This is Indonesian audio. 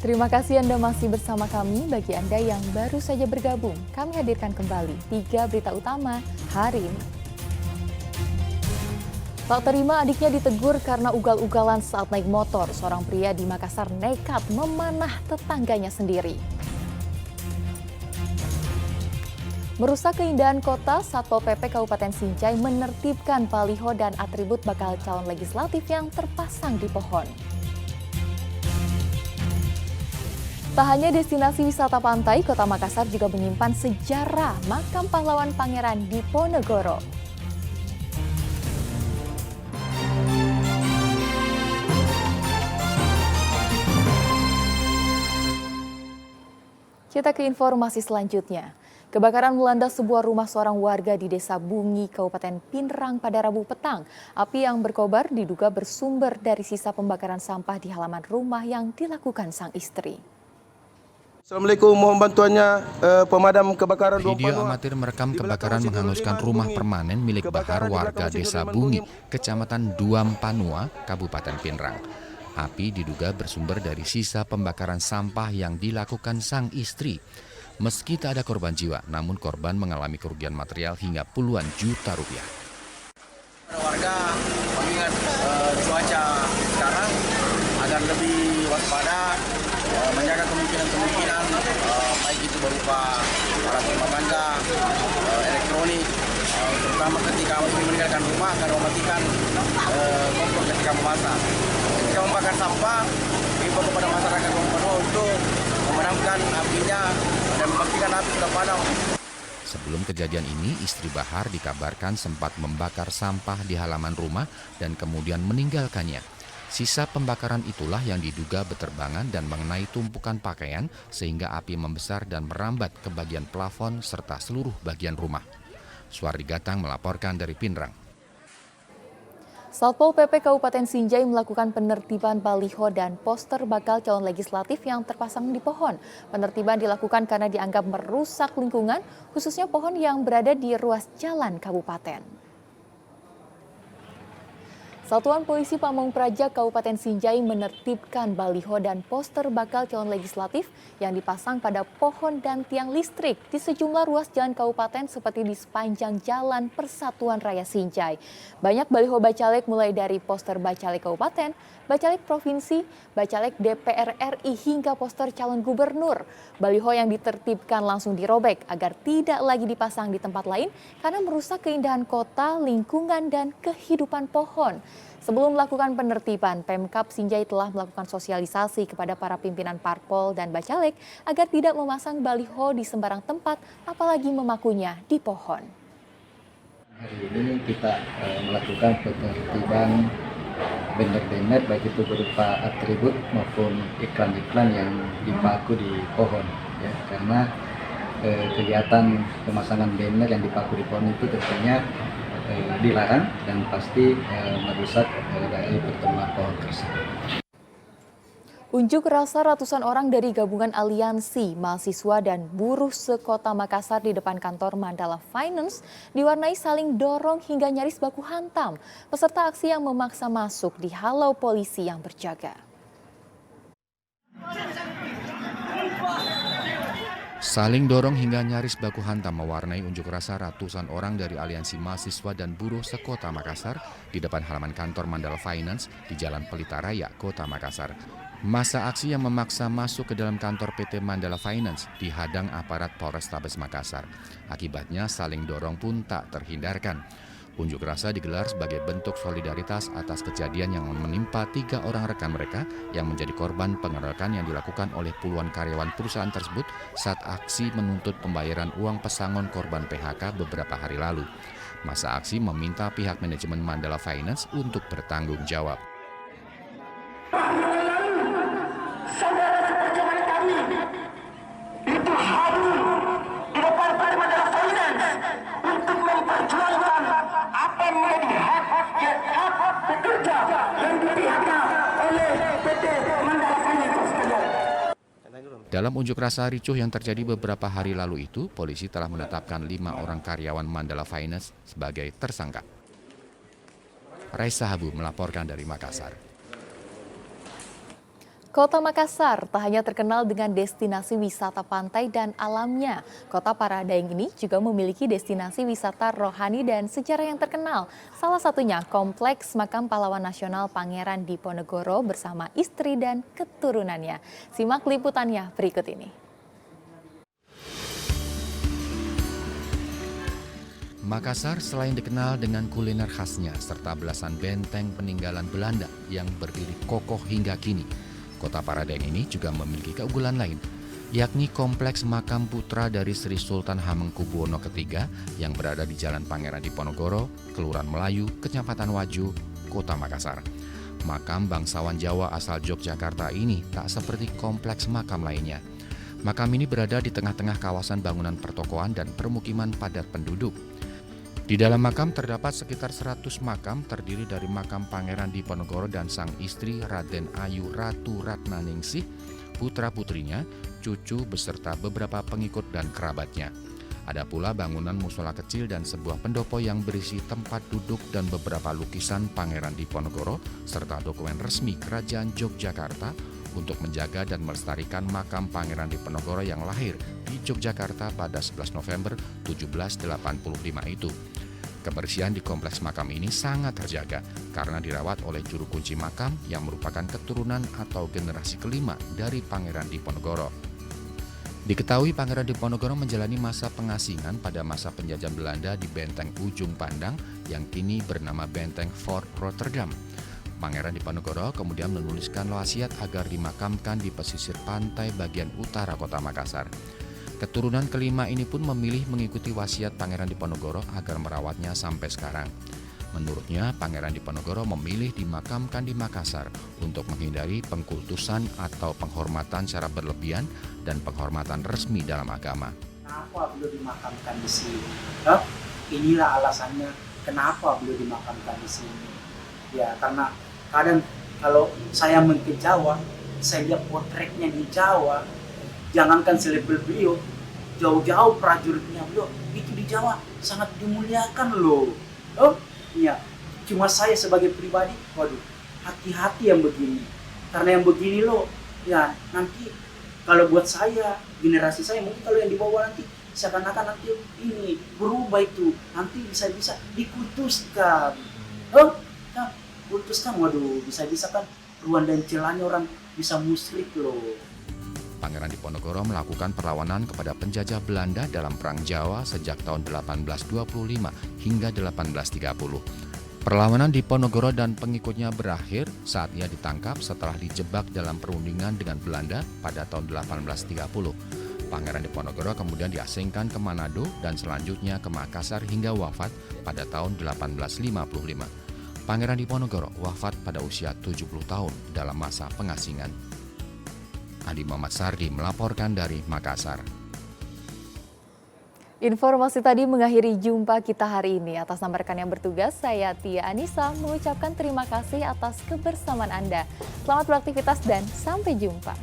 Terima kasih Anda masih bersama kami. Bagi Anda yang baru saja bergabung, kami hadirkan kembali 3 berita utama hari ini. Tak terima adiknya ditegur karena ugal-ugalan saat naik motor, seorang pria di Makassar nekat memanah tetangganya sendiri. Merusak keindahan kota, Satpol PP Kabupaten Sinjai menertibkan baliho dan atribut bakal calon legislatif yang terpasang di pohon. Tak hanya destinasi wisata pantai, Kota Makassar juga menyimpan sejarah makam pahlawan Pangeran Diponegoro. Kita ke informasi selanjutnya. Kebakaran melanda sebuah rumah seorang warga di Desa Bungi, Kabupaten Pinrang pada Rabu petang. Api yang berkobar diduga bersumber dari sisa pembakaran sampah di halaman rumah yang dilakukan sang istri. Assalamualaikum, mohon bantuannya pemadam kebakaran. Video amatir merekam kebakaran menghanguskan rumah permanen milik Bahar warga Desa Bungi, Kecamatan Duam Panua, Kabupaten Pinrang. Api diduga bersumber dari sisa pembakaran sampah yang dilakukan sang istri. Meski tak ada korban jiwa, namun korban mengalami kerugian material hingga puluhan juta rupiah. Warga mengingat cuaca sekarang agar lebih waspada, menjaga kemungkinan baik itu berupa alat rumah tangga, elektronik, terutama ketika meninggalkan rumah agar mematikan kompor ketika memasak. Ketika membakar sampah, himbau kepada masyarakat untuk memadamkan apinya dan memastikan api sudah padam. Sebelum kejadian ini, istri Bahar dikabarkan sempat membakar sampah di halaman rumah dan kemudian meninggalkannya. Sisa pembakaran itulah yang diduga beterbangan dan mengenai tumpukan pakaian sehingga api membesar dan merambat ke bagian plafon serta seluruh bagian rumah. Suardi Gatang melaporkan dari Pinrang. Satpol PP Kabupaten Sinjai melakukan penertiban baliho dan poster bakal calon legislatif yang terpasang di pohon. Penertiban dilakukan karena dianggap merusak lingkungan, khususnya pohon yang berada di ruas jalan kabupaten. Satuan Polisi Pamong Praja Kabupaten Sinjai menertibkan baliho dan poster bakal calon legislatif yang dipasang pada pohon dan tiang listrik di sejumlah ruas jalan kabupaten seperti di sepanjang Jalan Persatuan Raya Sinjai. Banyak baliho bacalek mulai dari poster bacalek kabupaten, bacalek provinsi, bacalek DPR RI hingga poster calon gubernur. Baliho yang ditertibkan langsung dirobek agar tidak lagi dipasang di tempat lain karena merusak keindahan kota, lingkungan, dan kehidupan pohon. Sebelum melakukan penertiban, Pemkab Sinjai telah melakukan sosialisasi kepada para pimpinan parpol dan bacalek agar tidak memasang baliho di sembarang tempat, apalagi memakunya di pohon. Hari ini kita melakukan penertiban banner-banner baik itu berupa atribut maupun iklan-iklan yang dipaku di pohon, ya, karena kegiatan pemasangan banner yang dipaku di pohon itu tentunya dilarang dan pasti merusak dari pertemuan pohon tersebut. Unjuk rasa ratusan orang dari gabungan aliansi mahasiswa dan buruh sekota Makassar di depan kantor Mandala Finance diwarnai saling dorong hingga nyaris baku hantam. Peserta aksi yang memaksa masuk dihalau polisi yang berjaga. Saling dorong hingga nyaris baku hantam mewarnai unjuk rasa ratusan orang dari aliansi mahasiswa dan buruh sekota Makassar di depan halaman kantor Mandala Finance di Jalan Pelita Raya, Kota Makassar. Masa aksi yang memaksa masuk ke dalam kantor PT Mandala Finance dihadang aparat Polrestabes Makassar. Akibatnya saling dorong pun tak terhindarkan. Unjuk rasa digelar sebagai bentuk solidaritas atas kejadian yang menimpa 3 orang rekan mereka yang menjadi korban pengeroyokan yang dilakukan oleh puluhan karyawan perusahaan tersebut saat aksi menuntut pembayaran uang pesangon korban PHK beberapa hari lalu. Masa aksi meminta pihak manajemen Mandala Finance untuk bertanggung jawab. Saudara seperjuangan kami itu hadir di depan Mandala Finance untuk memperjuangkan apa yang menjadi hak pekerja yang di-PHK oleh PT Mandala Finance. Dalam unjuk rasa ricuh yang terjadi beberapa hari lalu itu, polisi telah menetapkan 5 orang karyawan Mandala Finance sebagai tersangka. Raisa Habu melaporkan dari Makassar. Kota Makassar tak hanya terkenal dengan destinasi wisata pantai dan alamnya, kota Parahadaeng ini juga memiliki destinasi wisata rohani dan sejarah yang terkenal. Salah satunya Kompleks Makam Pahlawan Nasional Pangeran Diponegoro bersama istri dan keturunannya. Simak liputannya berikut ini. Makassar selain dikenal dengan kuliner khasnya serta belasan benteng peninggalan Belanda yang berdiri kokoh hingga kini, Kota Parahadaeng ini juga memiliki keunggulan lain, yakni Kompleks Makam Putra dari Sri Sultan Hamengkubuwono III yang berada di Jalan Pangeran Diponegoro, Kelurahan Melayu, Kecamatan Waju, Kota Makassar. Makam bangsawan Jawa asal Yogyakarta ini tak seperti kompleks makam lainnya. Makam ini berada di tengah-tengah kawasan bangunan pertokoan dan permukiman padat penduduk. Di dalam makam terdapat sekitar 100 makam terdiri dari makam Pangeran Diponegoro dan sang istri Raden Ayu Ratu Ratnaningsih, putra-putrinya, cucu beserta beberapa pengikut dan kerabatnya. Ada pula bangunan musola kecil dan sebuah pendopo yang berisi tempat duduk dan beberapa lukisan Pangeran Diponegoro serta dokumen resmi Kerajaan Yogyakarta untuk menjaga dan melestarikan makam Pangeran Diponegoro yang lahir di Yogyakarta pada 11 November 1785 itu. Kebersihan di kompleks makam ini sangat terjaga karena dirawat oleh juru kunci makam yang merupakan keturunan atau generasi kelima dari Pangeran Diponegoro. Diketahui Pangeran Diponegoro menjalani masa pengasingan pada masa penjajahan Belanda di Benteng Ujung Pandang yang kini bernama Benteng Fort Rotterdam. Pangeran Diponegoro kemudian menuliskan wasiat agar dimakamkan di pesisir pantai bagian utara Kota Makassar. Keturunan kelima ini pun memilih mengikuti wasiat Pangeran Diponegoro agar merawatnya sampai sekarang. Menurutnya, Pangeran Diponegoro memilih dimakamkan di Makassar untuk menghindari pengkultusan atau penghormatan secara berlebihan dan penghormatan resmi dalam agama. Kenapa beliau dimakamkan di sini? Inilah alasannya kenapa beliau dimakamkan di sini. Ya, karena kadang kalau saya ke Jawa, saya lihat potretnya di Jawa, jangankan selevel beliau, jauh-jauh prajuritnya beliau, itu di Jawa sangat dimuliakan loh. Iya, cuma saya sebagai pribadi, waduh, hati-hati yang begini. Karena yang begini loh, ya nanti kalau buat saya, generasi saya, mungkin kalau yang di bawah nanti, seakan-akan nanti ini berubah itu, nanti bisa-bisa dikutuskan. Kultuskan, waduh, bisa-bisa kan ruang dan celahnya orang bisa musyrik loh. Pangeran Diponegoro melakukan perlawanan kepada penjajah Belanda dalam Perang Jawa sejak tahun 1825 hingga 1830. Perlawanan Diponegoro dan pengikutnya berakhir saat ia ditangkap setelah dijebak dalam perundingan dengan Belanda pada tahun 1830. Pangeran Diponegoro kemudian diasingkan ke Manado dan selanjutnya ke Makassar hingga wafat pada tahun 1855. Pangeran Diponegoro wafat pada usia 70 tahun dalam masa pengasingan. Adi Muhammad Sardi melaporkan dari Makassar. Informasi tadi mengakhiri jumpa kita hari ini. Atas nama rekan yang bertugas, saya Tia Anissa mengucapkan terima kasih atas kebersamaan Anda. Selamat beraktivitas dan sampai jumpa.